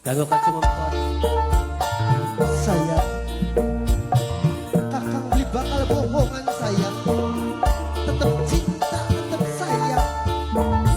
Kanggo kacumempot sayang, kakang beli bakal bohongan sayang, tetep cinta, tetep sayang.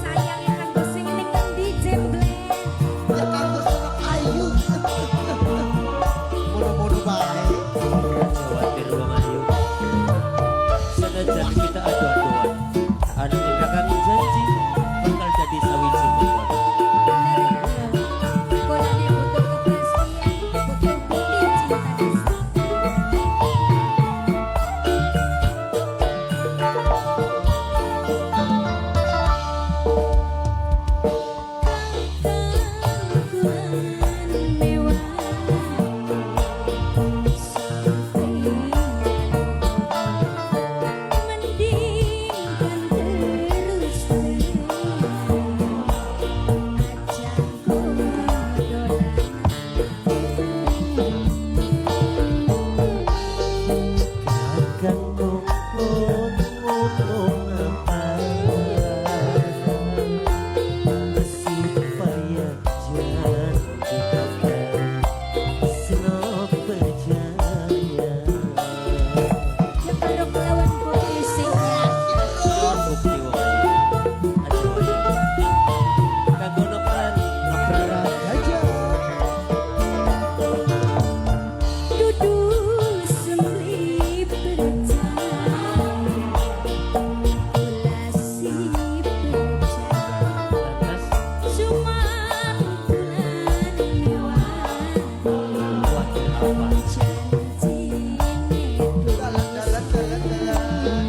Sayang ya kan gue sing ning di jembleng. Ya kamu seorang ayu, mono-mono baik. Jawa di ruang ayu. Senajan kita adu-aduan, anu yang kakang janji bakal jadi sawiji mawon. Kodane butuh kepastian, butuh bukti cinta dasar. Tampilan mewah mendingkan terus ajak Kakang ngomong apa supaya janji kakang senop berjaya. ya karo kelawan bukti sing Bukti wae. Aja wae. Kanggo noperan Berat aja, dudu semlip berjalan ulasi berjalan lantas cuma bulan mewah kuatir apa? janji jalan.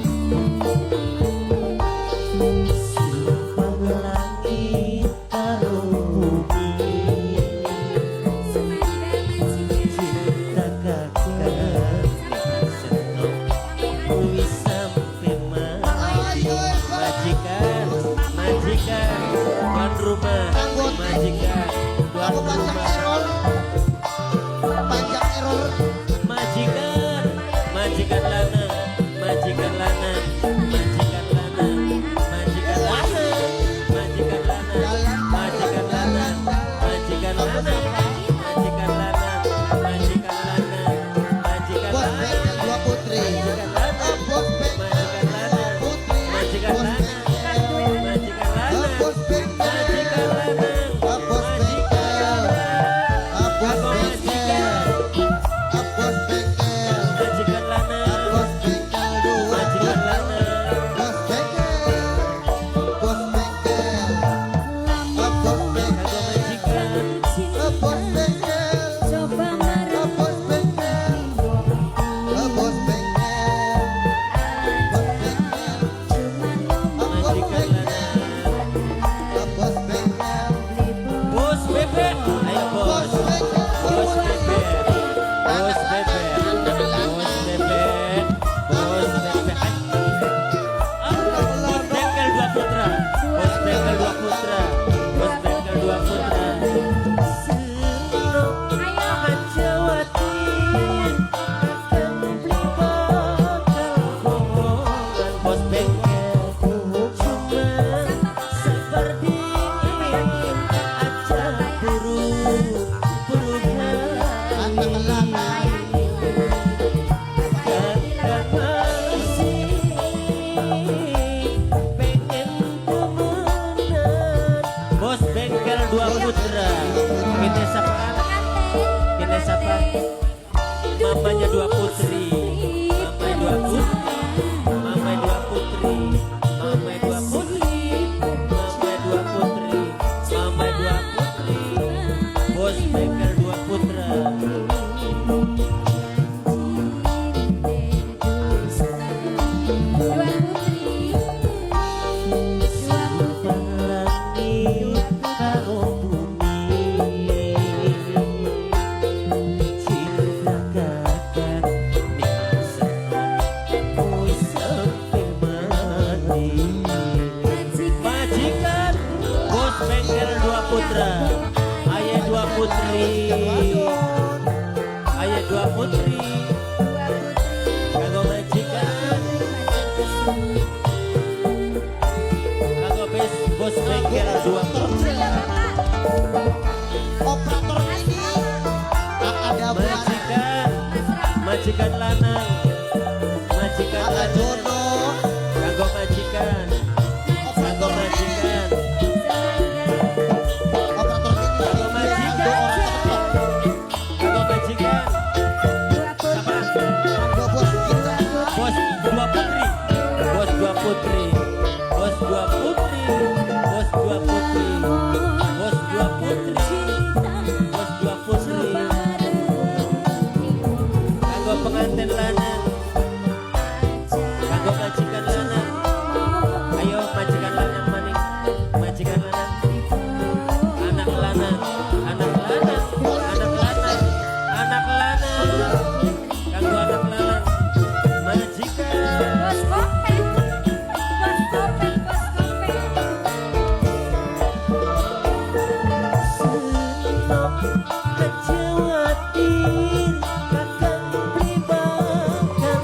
Simpang langit karo bumi, semanda majikan cinta kakang senop kuwi sampe majikan, majikan, tuan rumah, majikan, tuan Aku panjang rumah, error, panjang error. majikan, majikan lanang, majikan lanang, majikan lanang, majikan lanang, majikan lanang, majikan lanang, majikan lanang, majikan lanang, majikan lanang, majikan Bos lanang, bengkel dua putri, majikan lanang, bos bengkel majikan lanang, putri, majikan bos lanang, bengkel, majikan lanang, bos bengkel, majikan lanang, bos bengkel, bos bengkel, bos bengkel, majikan lanang, bos bengkel dua majikan lanang. bos bengkel, bos bengkel, bos bengkel, bos bengkel, coba marah bos bengkel, bos bengkel, bos bengkel, cuma ngomong Majikan lanang, bos bengkel, bos bebek, ayo bos, bos bebek, bos bebek, bos bebek, bos bebek. Bos bengkel dua putra, bos bengkel dua putra, bos bengkel dua putra. Senop Hajawati, kakang beli bakal bohongan bos bengkel. Cuma seperti aja buru kakak masih pengen temenan. Bos bengkel dua putra, kita sapa? Kita sapa? Mamanya dua putri, mamanya dua putri, mamanya dua putri, mamanya dua putri, mamanya dua putri, mamanya dua putri. Bos bengkel dua putra. dua putri Simpang langit karo bumi, cinta kakak ning majikan lanang, majikan Kakak lanang, Jono. kanggo majikan, kanggo majikan, Operator ini kanggo majikan, kanggo majikan. Siapa? Kanggo bos kita. Bos dua putri, bos dua putri, bos dua putri, bos dua putri, bos dua putri, bos dua putri. Kanggo pengantin lanang, kanggo majikan lanang. Ayo majikan lanang maning, majikan lanang. Anak lanang, anak lanang, anak lanang, anak lanang. Kanggo anak lanang, majikan. Bos kopet, bos kopet, bos kopet. Kejawatin kakang pribaka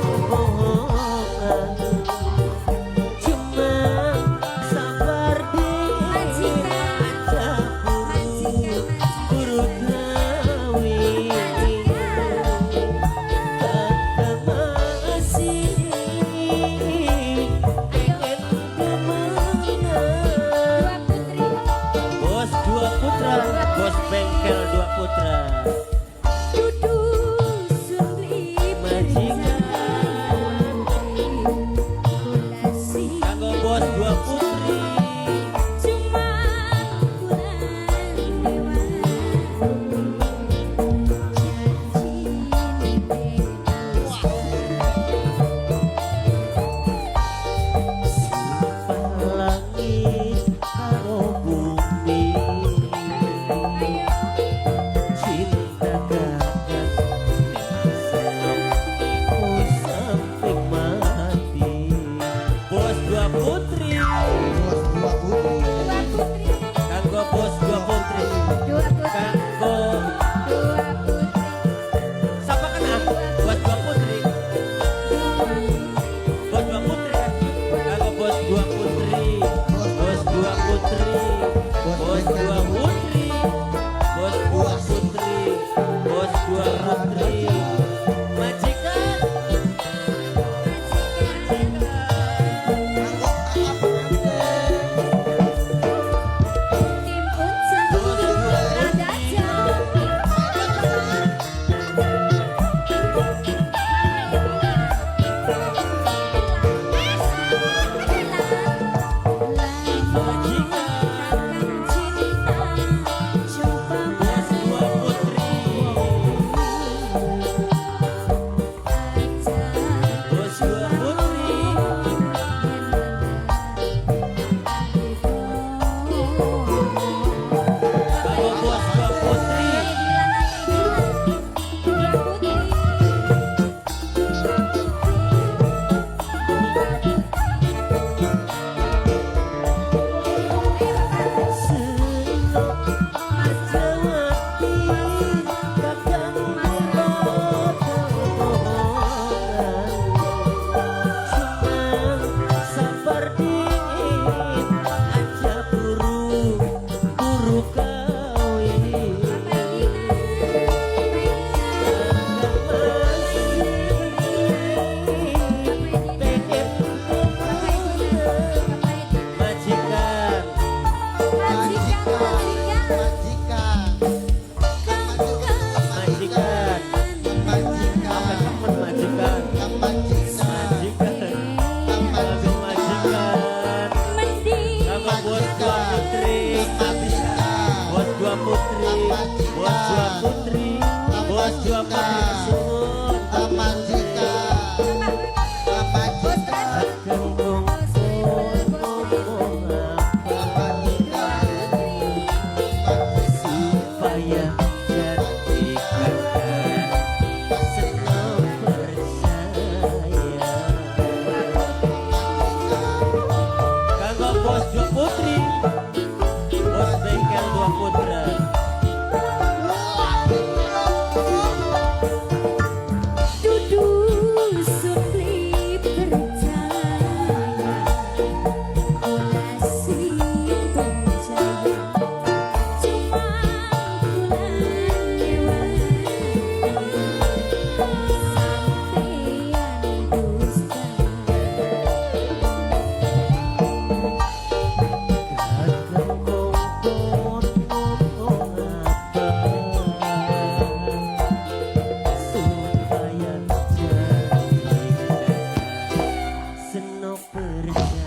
perasaan